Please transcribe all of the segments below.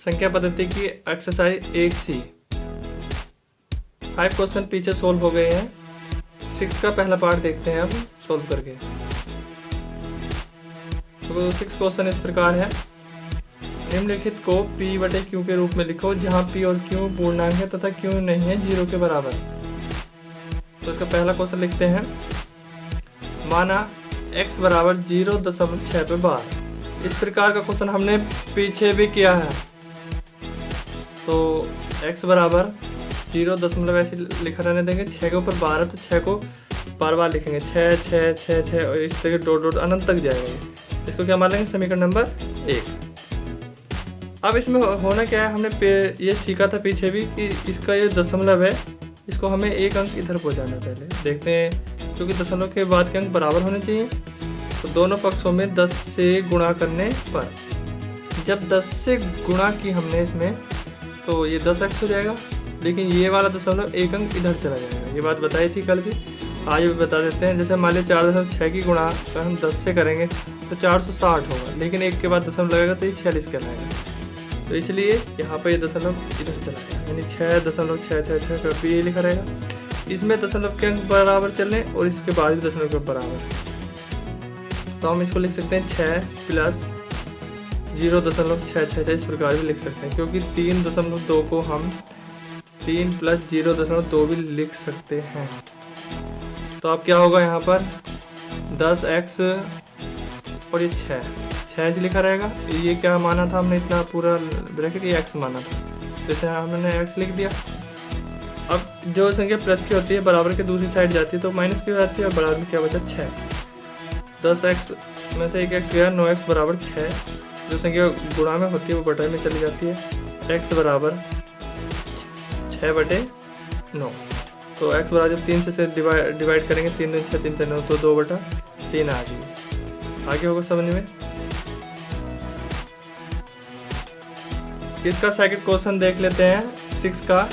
संख्या पद्धति की एक्सरसाइज 8C। 5 क्वेश्चन पीछे सोल्व हो गए हैं। 6 का पहला पार्ट देखते हैं अब सोल्व करके। तो 6 क्वेश्चन इस प्रकार है। निम्नलिखित को P/Q के रूप में लिखो जहां P और Q पूर्णांक है तथा Q नहीं है 0 के बराबर। तो इसका पहला क्वेश्चन लिखते हैं। माना x बराबर 0.6 पे बार। इस प्रकार का क्वेश्चन हमने पीछे भी किया है। तो x बराबर 0 दशमलव ऐसे लिखा रहने देंगे, 6 के ऊपर 12 तो 6 को बार बार लिखेंगे, 6 6 6 6 और इस तरह डॉट डॉट अनंत तक जाएगा। इसको क्या मान लेंगे? समीकरण नंबर 1। अब इसमें होना क्या है, हमने ये सीखा था पीछे भी कि इसका ये दशमलव है, इसको हमें एक अंक इधर पहुँचाना है। पहले देखते हैं, क्योंकि दशमलव के बाद के अंक बराबर होने चाहिए। तो दोनों पक्षों में 10 से गुणा करने पर, जब 10 से गुणा की हमने इसमें, तो ये 10x हो जाएगा, लेकिन ये वाला दशमलव एक अंक इधर चला जाएगा। ये बात बताई थी कल भी, आज भी बता देते हैं। जैसे मान लिया 4.6 की गुणा अगर हम 10 से करेंगे तो 460 होगा, लेकिन एक के बाद दशमलव लगेगा तो ये 46 कहलाएगा। तो इसलिए यहाँ पर ये दशमलव इधर चला जाएगा, यानी 6.666 का भी ये लिखा रहेगा। इसमें दशमलव के अंक बराबर चलने और इसके बाद भी दशमलव के बराबर, तो हम इसको लिख सकते हैं 6 प्लस 0.666 इस प्रकार भी लिख सकते हैं, क्योंकि 3.2 को हम 3 प्लस 0.2 भी लिख सकते हैं। तो अब क्या होगा यहाँ पर 10x और ये 6 लिखा रहेगा। ये क्या माना था हमने, इतना पूरा ब्रैकेट ये x माना था, जैसे हमने x लिख दिया। अब जो संख्या प्लस की होती है बराबर के दूसरी साइड जाती है तो माइनस की हो जाती है, और बराबर में क्या बचा 6। 10x में से एक x गया, 9x बराबर 6। जो संख्या गुणा में होती है वो बटा में चली जाती है। x बराबर 6/9। तो x बराबर जब 3 से डिवाइड करेंगे, 3 दूनी 6 3 9, तो 2/3 आ गई। आगे होगा समझ में। इसका सेकंड क्वेश्चन देख लेते हैं। 6 का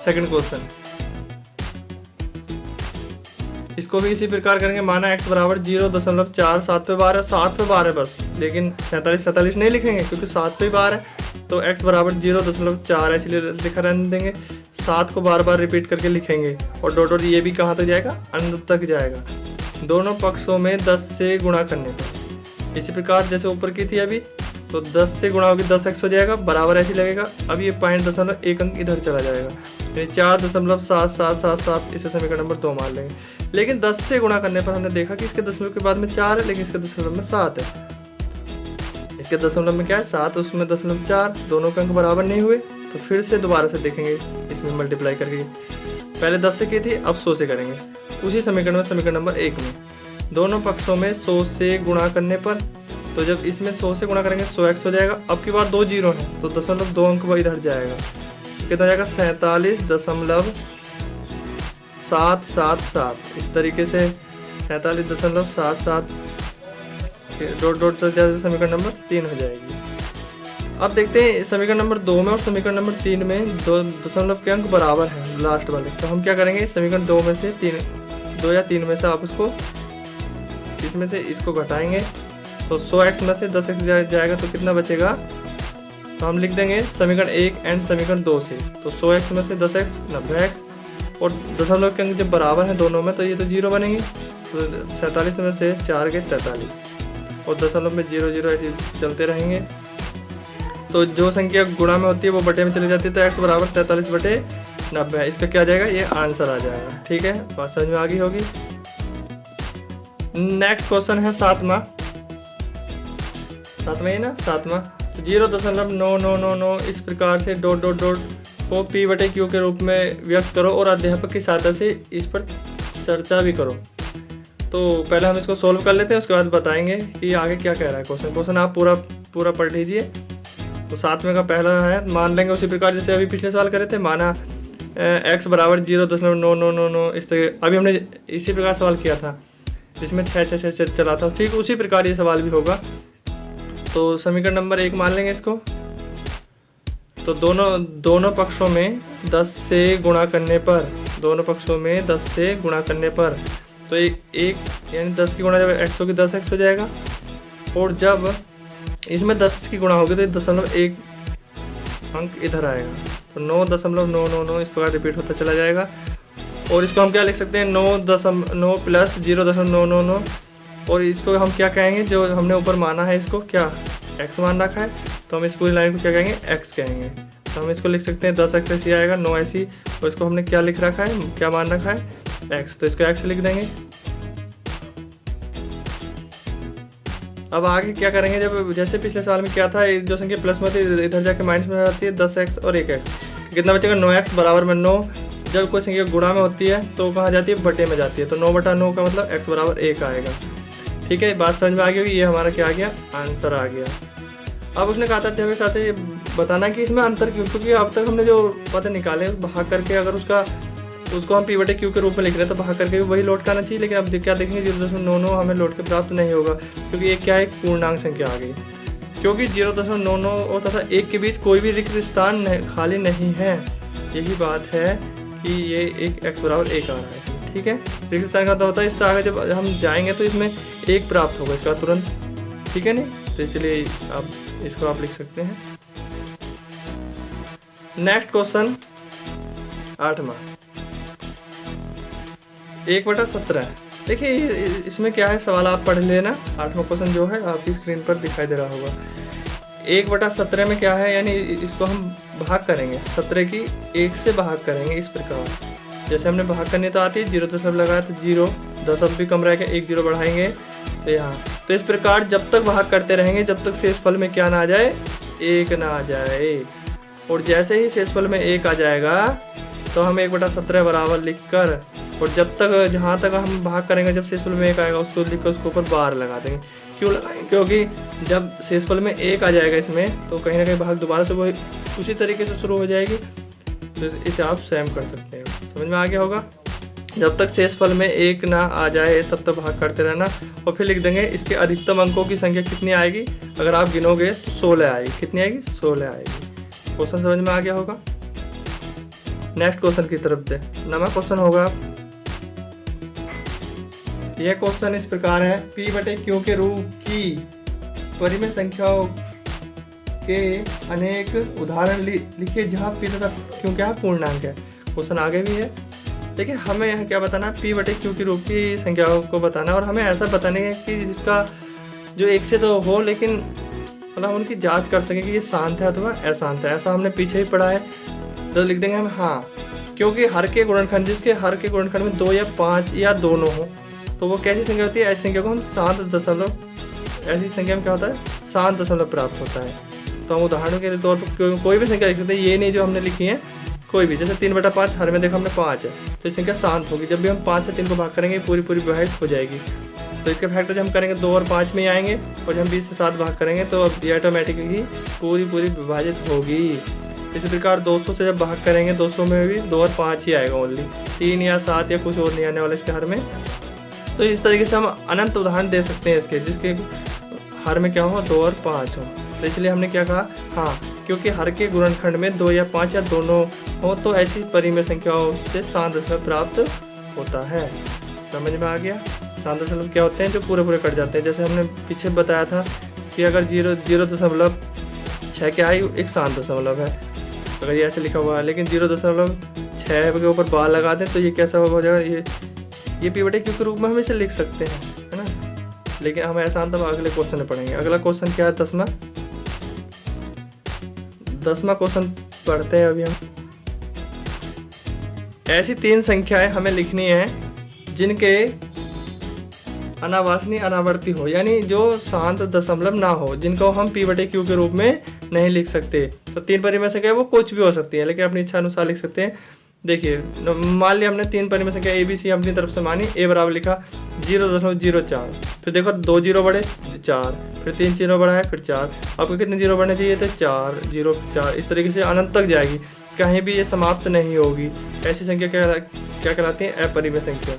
सेकंड क्वेश्चन, इसको भी इसी प्रकार करेंगे। माना x बराबर 0.4 7 पे बार है, 7 पे बार है बस, लेकिन 47 नहीं लिखेंगे क्योंकि 7 पे बार है। तो x बराबर 0.4 ऐसे लिखा रहने देंगे, 7 को बार बार रिपीट करके लिखेंगे, और डॉट डॉट ये भी कहाँ तक जाएगा? अनंत तक जाएगा। दोनों पक्षों में 10 से गुणा करने पर, इसी प्रकार जैसे ऊपर की थी अभी, तो 10 से गुणा होगी 10x हो जाएगा, बराबर ऐसे लगेगा। अब ये पॉइंट दशमलव एक अंक इधर चला जाएगा, यानी 4.7777, इसे समीकरण नंबर 2 मान लेंगे। लेकिन 10 से गुणा करने पर हमने देखा कि इसके दशमलव के बाद में 4 है, लेकिन इसके दशमलव में 7 है। इसके दशमलव में क्या है? 7, उसमें दशमलव 4, दोनों के अंक बराबर नहीं हुए। तो फिर से दोबारा से देखेंगे, इसमें मल्टीप्लाई करके। पहले 10 से की थी, अब 100 से करेंगे उसी समीकरण में, समीकरण नंबर 1 में। दोनों पक्षों में 100 से गुणा करने पर, तो जब इसमें 100 से गुणा करेंगे 100x हो जाएगा। अब की बार 2 जीरो है, तो दशमलव 2 अंक इधर जाएगा, कितना जाएगा? 47.777। इस तरीके से 47.777 डॉट डॉट तक जाए, समीकरण नंबर 3 हो जाएगी। अब देखते हैं समीकरण नंबर 2 में और समीकरण नंबर 3 में दो दशमलव के अंक बराबर हैं लास्ट वाले। तो हम क्या करेंगे? समीकरण 2 में से 2 या 3 में से आप उसको, इसमें से इसको घटाएंगे, तो 100x में से 10x जाएगा, तो कितना बचेगा? तो हम लिख देंगे समीकरण 1 एंड समीकरण 2 से। तो 100x में से 10x 90x, और दशमलव के अंक जब बराबर हैं दोनों में तो ये तो 0 बनेंगे। तो 47 में से 4 गए 43, और दशमलव में 0 0 ऐसे चलते रहेंगे। तो जो संख्या गुणा में होती है वो बटे में चली जाती है, तो x बराबर 43/90 है। इसका क्या जाएगा? ये आंसर आ जाएगा। ठीक है, बात समझ में आ गई होगी। नेक्स्ट क्वेश्चन है 7वां ही ना, 7वां। 0.9999 इस प्रकार से डॉट डॉट डॉट को P/Q के रूप में व्यक्त करो और अध्यापक की सहायता से इस पर चर्चा भी करो। तो पहले हम इसको सोल्व कर लेते हैं, उसके बाद बताएंगे कि आगे क्या कह रहा है क्वेश्चन आप पूरा पढ़ लीजिए। तो 7वें का पहला है, मान लेंगे उसी प्रकार जैसे अभी पिछले सवाल करे थे। माना x बराबर 0.9999, इस तरह अभी हमने इसी प्रकार सवाल किया था जिसमें 6 चला था, ठीक उसी प्रकार ये सवाल भी होगा। तो समीकरण नंबर 1 मान लेंगे इसको। तो दोनों पक्षों में 10 से गुणा करने पर, दोनों पक्षों में 10 से गुणा करने पर, तो एक यानी 10 की गुणा जब x होगी 10x हो जाएगा, और जब इसमें 10 की गुणा होगी तो 0.1 अंक इधर आएगा। तो 9.999 इस प्रकार रिपीट होता चला जाएगा। और इसको हम क्या लिख सकते हैं, 9 प्लस 0.999, और इसको हम क्या कहेंगे, जो हमने ऊपर माना है इसको क्या x मान रखा है, तो हम इस पूरी लाइन को क्या कहेंगे, x कहेंगे। तो हम इसको लिख सकते हैं 10x ऐसी आएगा, 9 ऐसी, और इसको हमने क्या लिख रखा है, क्या मान रखा है, x, तो इसको x लिख देंगे। अब आगे क्या करेंगे, जब जैसे पिछले साल में क्या था, जो संख्या प्लस में होती है इधर जाके माइनस में जाती है, 10x और 1x, कितना बचेगा, 9x बराबर में 9। जब कोई संख्या गुणा में होती है तो कहाँ जाती है, बटे में जाती है, तो 9/9 का मतलब x बराबर 1 आएगा। ठीक है, बात समझ में आ गई होगी। ये हमारा क्या आ गया, आंसर आ गया। अब उसने कहा था हमें साथ ये बताना कि इसमें अंतर क्यों, क्योंकि अब तक हमने जो पता निकाले भाग करके अगर उसको हम p/q के रूप में लिख रहे हैं तो भाग करके भी वही लौट के आना चाहिए। लेकिन अब क्या देखेंगे, 0.99 हमें लौट के प्राप्त नहीं होगा, क्योंकि ये क्या है, एक पूर्णांक संख्या आ गई। क्योंकि 0.99 और तथा 1 के बीच कोई भी रिक्त स्थान खाली नहीं है। यही बात है कि ये एक x बराबर 1 आ रहा है। ठीक है, रिक्त स्थान का होता है, इससे आगे जब हम जाएंगे तो इसमें 1 प्राप्त होगा इसका तुरंत। ठीक है नहीं, तो इसलिए आप इसको आप लिख सकते हैं। नेक्स्ट क्वेश्चन 8वां, 1/17। देखिए इसमें क्या है, सवाल आप पढ़ लेना। 8वां क्वेश्चन जो है आपकी स्क्रीन पर दिखाई दे रहा होगा। 1/17 में क्या है, यानी इसको हम भाग करेंगे, 17 की 1 से भाग करेंगे इस प्रकार। जैसे हमने भाग करनी तो आती है, 0 दशमलव लगाया तो 0, 10 अब भी कम रहेगा, 1 0 बढ़ाएंगे तो यहाँ। तो इस प्रकार जब तक भाग करते रहेंगे जब तक शेषफल में क्या ना आ जाए, 1 ना आ जाए। और जैसे ही शेषफल में 1 आ जाएगा तो हम 1/17 बराबर लिख कर, और जब तक जहाँ तक हम भाग करेंगे जब शेषफल में 1 आएगा उसको लिख कर उसके ऊपर बार लगा देंगे। क्यों लगाएंगे, क्योंकि जब शेषफल में 1 आ जाएगा इसमें तो कहीं ना कहीं भाग दोबारा से वही उसी तरीके से शुरू हो जाएगी। तो इसे आप स्वयं कर सकते हैं। समझ में आ गया होगा। जब तक शेषफल में 1 ना आ जाए तब तक भाग करते रहना, और फिर लिख देंगे इसके अधिकतम अंकों की संख्या कितनी आएगी। अगर आप गिनोगे तो 16 आएगी। कितनी आएगी, 16 आएगी। क्वेश्चन समझ में आ गया होगा। नेक्स्ट क्वेश्चन की तरफ दे, 9वां क्वेश्चन होगा। यह क्वेश्चन इस प्रकार है, p/q के रूप की परिमेय संख्याओं के अनेक उदाहरण लिखिए जहाँ p तथा q क्या है, पूर्णांक है। क्वेश्चन आगे भी है। देखिए हमें यहाँ क्या बताना है, p/q के रूप की संख्याओं को बताना है, और हमें ऐसा बताने है कि जिसका जो 1 से तो हो, लेकिन मतलब हम उनकी जांच कर सकें कि ये शांत है अथवा अशांत है। ऐसा हमने पीछे ही पढ़ा है, तो लिख देंगे हम हाँ, क्योंकि हर के गुणनखंड, जिसके हर के गुणनखंड में 2 या 5 या दोनों हो, तो वो कैसी संख्या होती है, ऐसी संख्या को हम शांत दशमलव, ऐसी संख्या में क्या होता है, शांत दशमलव प्राप्त होता है। तो हम उदाहरणों के तौर पर कोई भी संख्या लिख सकते हैं, ये नहीं जो हमने लिखी है, कोई भी। जैसे 3/5 हर में देखो हमने 5 है, तो ये संख्या शांत होगी। जब भी हम 5 से 3 को भाग करेंगे पूरी विभाजित हो जाएगी। तो इसके फैक्टर जब हम करेंगे 2 और 5 में ही आएंगे, और जब हम 20 से 7 भाग करेंगे तो अब ये ऑटोमेटिकली पूरी विभाजित होगी। इसी प्रकार 200 से जब भाग करेंगे 200 में भी 2 और 5 ही आएगा, ओनली 3 या 7 या कुछ और नहीं आने वाला इसके हर में। तो इस तरीके से हम अनंत उदाहरण दे सकते हैं इसके, जिसके हर में क्या हो, 2 और 5 हो। तो इसलिए हमने क्या कहा, हाँ, क्योंकि हर के गुणनखंड में 2 या 5 या दोनों हो तो ऐसी परिमेय संख्याओं से शांत दशमलव प्राप्त होता है। समझ में आ गया। शांत दशमलव क्या होते हैं, जो पूरे कट जाते हैं। जैसे हमने पीछे बताया था कि अगर 0.6 क्या है, एक शांत दशमलव है, अगर ये ऐसे लिखा हुआ है। लेकिन 0.6 के ऊपर बार लगा दें तो ये कैसा हो जाएगा, ये p/q के रूप में हम इसे लिख सकते हैं, है ना। लेकिन हम ऐसा तब अगले क्वेश्चन में पढ़ेंगे। अगला क्वेश्चन क्या है, 10वां क्वेश्चन पढ़ते हैं अभी हम। ऐसी 3 संख्याएं हमें लिखनी है जिनके अनावासनी अनावर्ती हो, यानी जो शांत दशमलव ना हो, जिनको हम p/q के रूप में नहीं लिख सकते। तो 3 परिमेय संख्या वो कुछ भी हो सकती है, लेकिन अपनी इच्छा अनुसार लिख सकते हैं। देखिए मान लिया हमने 3 परिमेय संख्या ABC अपनी तरफ से मानी। a बराबर लिखा 0.04, फिर देखो 2 0 बढ़े 4, फिर 3 0 बढ़ा है, फिर 4। आपको कितने 0 बढ़ने चाहिए थे, 4 0 4। इस तरीके से अनंत तक जाएगी, कहीं भी ये समाप्त नहीं होगी। ऐसी संख्या क्या कहलाती है, अपरिमेय संख्या।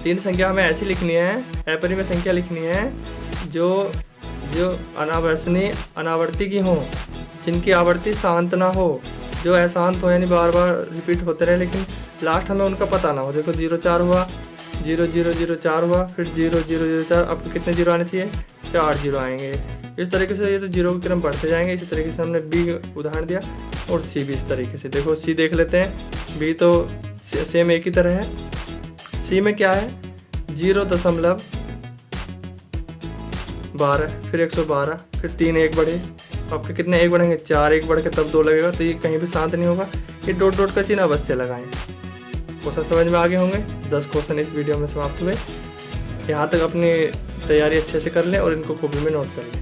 3 संख्या हमें ऐसी लिखनी है, अपरिमेय संख्या लिखनी है, जो अनावसनीय अनावर्ती की हो, जिनकी आवर्ती शांत ना हो, जो अशांत हो, यानी बार बार रिपीट होते रहे, लेकिन लास्ट हमें उनका पता ना हो। देखो 0 4 हुआ, 0 0 0 4 हुआ, फिर 0 0 0 4। आपको कितने 0 आने चाहिए, 4 0 आएंगे। इस तरीके से ये तो जीरो के क्रम बढ़ते जाएंगे। इसी तरीके से हमने बी उदाहरण दिया और सी भी इस तरीके से। देखो सी देख लेते हैं, बी तो सेम एक ही तरह है। सी में क्या है 0.12, फिर 112, फिर 3 1 बढ़े, आपके कितने 1 बढ़ेंगे 4 1 बढ़ के तब 2 लगेगा, तो ये कहीं भी शांत नहीं होगा। ये डॉट डॉट का चिन्ह अवश्य लगाएं। क्वेश्चन समझ में आगे होंगे। 10 क्वेश्चन इस वीडियो में समाप्त हुए। यहाँ तक अपनी तैयारी अच्छे से कर लें और इनको कॉपी में नोट कर लें।